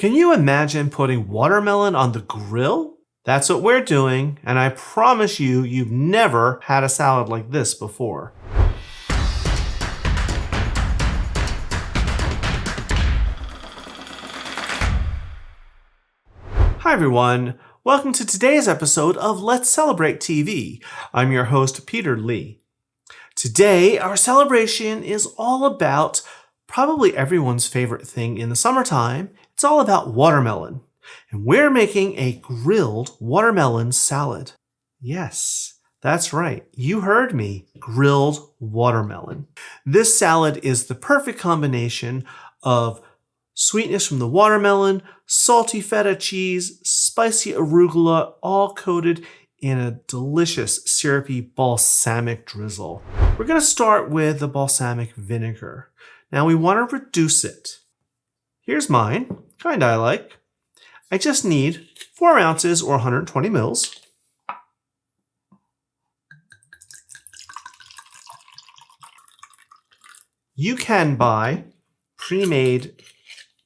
Can you imagine putting watermelon on the grill? That's what we're doing, and I promise you, you've never had a salad like this before. Hi everyone, welcome to today's episode of Let's Celebrate TV. I'm your host, Peter Lee. Today, our celebration is all about probably everyone's favorite thing in the summertime. It's all about watermelon. And we're making a grilled watermelon salad. Yes, that's right. You heard me. Grilled watermelon. This salad is the perfect combination of sweetness from the watermelon, salty feta cheese, spicy arugula, all coated in a delicious syrupy balsamic drizzle. We're going to start with the balsamic vinegar. Now we want to reduce it. Here's mine, kind I like. I just need 4 ounces or 120 mils. You can buy pre-made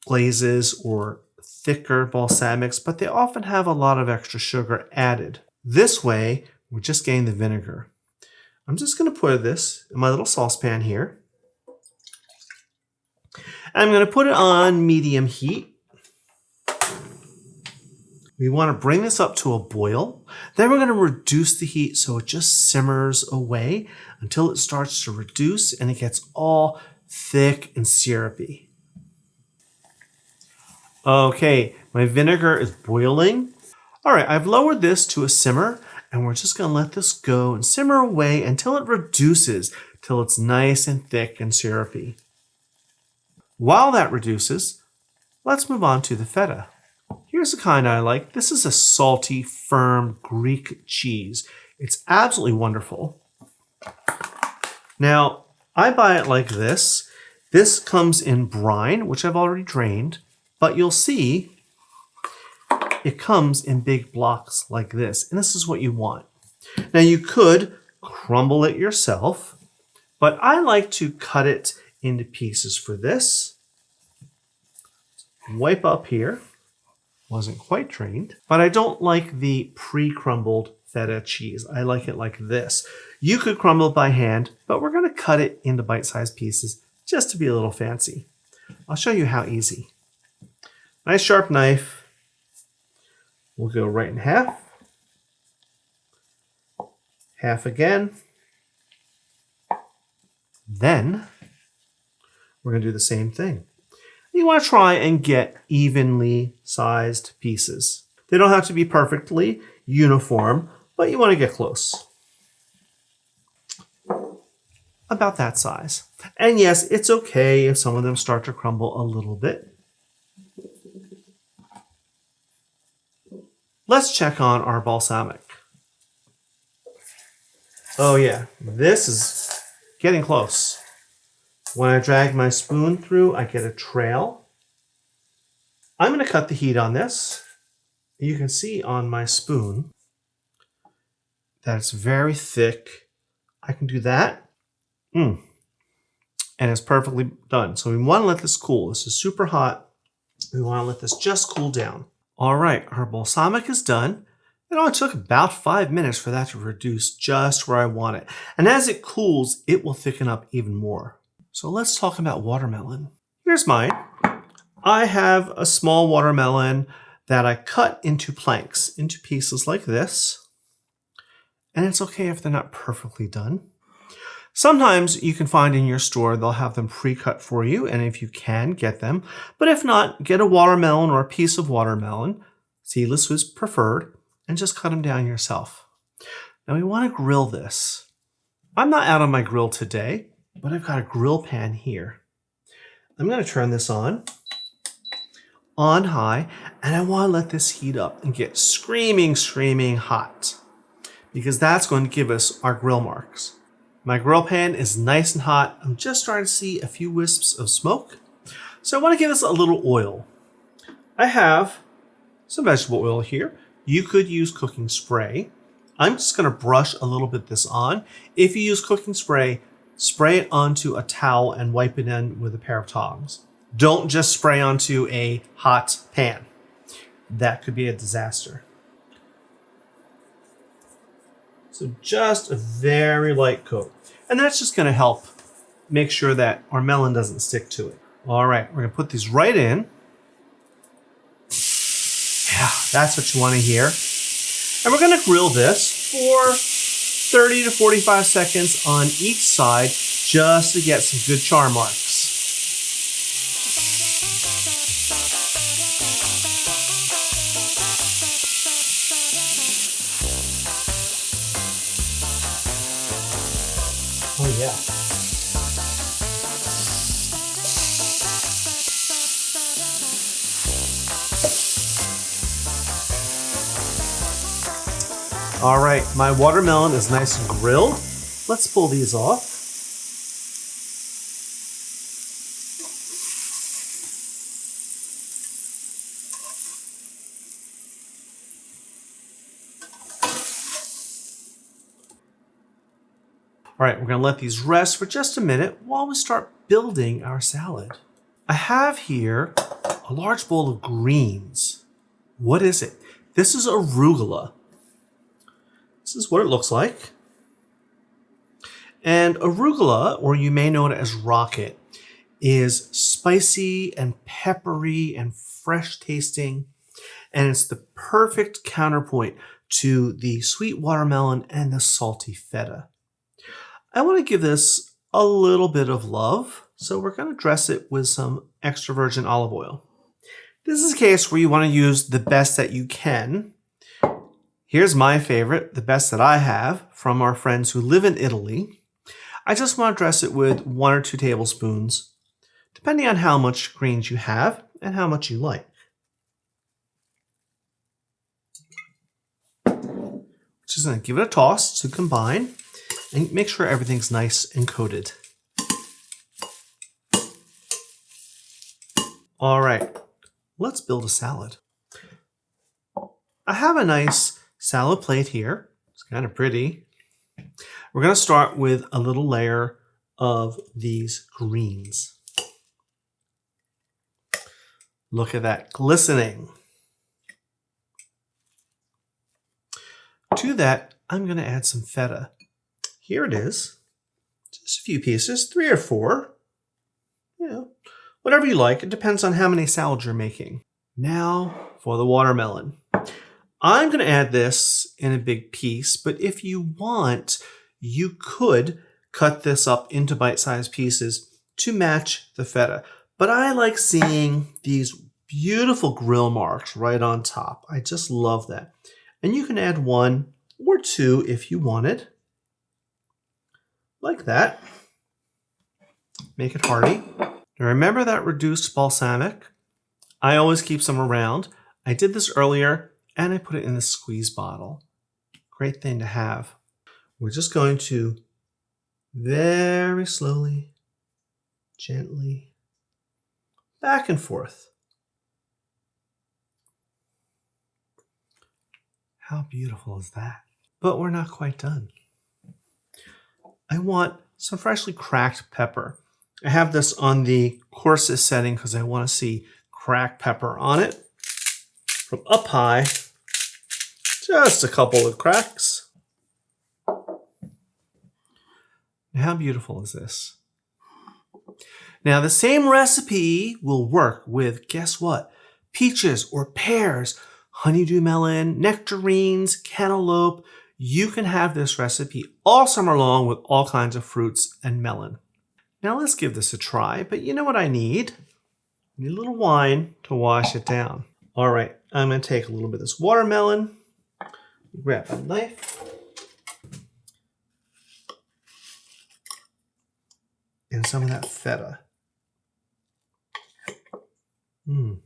glazes or thicker balsamics, but they often have a lot of extra sugar added. This way, we're just getting the vinegar. I'm just going to put this in my little saucepan here. I'm going to put it on medium heat. We want to bring this up to a boil. Then we're going to reduce the heat so it just simmers away until it starts to reduce and it gets all thick and syrupy. Okay, my vinegar is boiling. All right, I've lowered this to a simmer and we're just going to let this go and simmer away until it reduces, till it's nice and thick and syrupy. While that reduces, let's move on to the feta. Here's the kind I like. This is a salty, firm Greek cheese. It's absolutely wonderful. Now, I buy it like this. This comes in brine, which I've already drained, but you'll see it comes in big blocks like this, and this is what you want. Now, you could crumble it yourself, but I like to cut it into pieces for this. Wipe up here. Wasn't quite drained, but I don't like the pre-crumbled feta cheese. I like it like this. You could crumble it by hand, but we're going to cut it into bite-sized pieces just to be a little fancy. I'll show you how easy. Nice sharp knife. We'll go right in half. Half again. Then we're going to do the same thing. You want to try and get evenly sized pieces. They don't have to be perfectly uniform, but you want to get close. About that size. And yes, it's okay if some of them start to crumble a little bit. Let's check on our balsamic. Oh yeah, this is getting close. When I drag my spoon through, I get a trail. I'm going to cut the heat on this. You can see on my spoon that it's very thick. I can do that. And it's perfectly done. So we want to let this cool. This is super hot. We want to let this just cool down. All right, our balsamic is done. It only took about 5 minutes for that to reduce just where I want it. And as it cools, it will thicken up even more. So let's talk about watermelon. Here's mine. I have a small watermelon that I cut into planks, into pieces like this. And it's okay if they're not perfectly done. Sometimes you can find in your store, they'll have them pre-cut for you, and if you can, get them. But if not, get a watermelon or a piece of watermelon. Seedless is preferred, and just cut them down yourself. Now we want to grill this. I'm not out on my grill today, but I've got a grill pan here. I'm going to turn this on high, and I want to let this heat up and get screaming hot, because that's going to give us our grill marks. My grill pan is nice and hot. I'm just starting to see a few wisps of smoke. So I want to give this a little oil. I have some vegetable oil here. You could use cooking spray. I'm just going to brush a little bit this on. If you use cooking spray, spray it onto a towel and wipe it in with a pair of tongs. Don't just spray onto a hot pan. That could be a disaster. So just a very light coat. And that's just going to help make sure that our melon doesn't stick to it. All right, we're going to put these right in. Yeah, that's what you want to hear. And we're going to grill this for 30 to 45 seconds on each side just to get some good char marks. Oh yeah. All right, my watermelon is nice and grilled. Let's pull these off. All right, we're gonna let these rest for just a minute while we start building our salad. I have here a large bowl of greens. What is it? This is arugula. This is what it looks like. And arugula, or you may know it as rocket, is spicy and peppery and fresh tasting. And it's the perfect counterpoint to the sweet watermelon and the salty feta. I want to give this a little bit of love, so we're going to dress it with some extra virgin olive oil. This is a case where you want to use the best that you can. Here's my favorite, the best that I have from our friends who live in Italy. I just want to dress it with 1 or 2 tablespoons, depending on how much greens you have and how much you like. Just going to give it a toss to combine and make sure everything's nice and coated. All right, let's build a salad. I have a nice salad plate here. It's kind of pretty. We're going to start with a little layer of these greens. Look at that, glistening. To that, I'm going to add some feta. Here it is. Just a few pieces, 3 or 4. You know, whatever you like. It depends on how many salads you're making. Now for the watermelon. I'm going to add this in a big piece, but if you want, you could cut this up into bite-sized pieces to match the feta. But I like seeing these beautiful grill marks right on top. I just love that. And you can add 1 or 2 if you wanted. Like that. Make it hearty. Now remember that reduced balsamic? I always keep some around. I did this earlier and I put it in the squeeze bottle. Great thing to have. We're just going to very slowly, gently, back and forth. How beautiful is that? But we're not quite done. I want some freshly cracked pepper. I have this on the coarsest setting because I want to see cracked pepper on it. From up high, just a couple of cracks. How beautiful is this? Now the same recipe will work with, guess what? Peaches or pears, honeydew melon, nectarines, cantaloupe. You can have this recipe all summer long with all kinds of fruits and melon. Now let's give this a try, but you know what I need? I need a little wine to wash it down. All right, I'm going to take a little bit of this watermelon, grab a knife, and some of that feta. And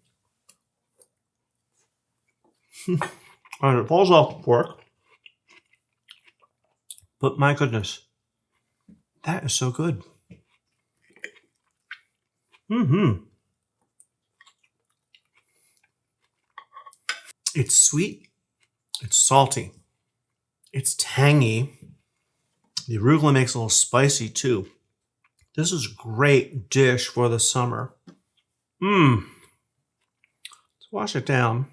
it falls off the fork. But my goodness, that is so good. It's sweet, it's salty, it's tangy. The arugula makes it a little spicy too. This is a great dish for the summer. Let's wash it down.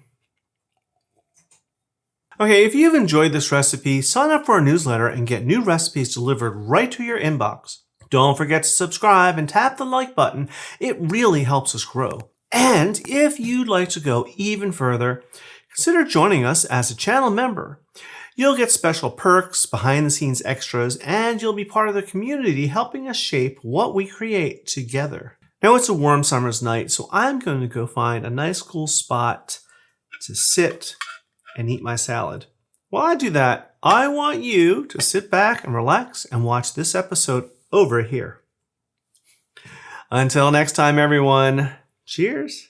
Okay, if you've enjoyed this recipe, sign up for our newsletter and get new recipes delivered right to your inbox. Don't forget to subscribe and tap the like button. It really helps us grow. And if you'd like to go even further, consider joining us as a channel member. You'll get special perks, behind-the-scenes extras, and you'll be part of the community helping us shape what we create together. Now it's a warm summer's night, so I'm going to go find a nice cool spot to sit and eat my salad. While I do that, I want you to sit back and relax and watch this episode over here. Until next time, everyone, cheers.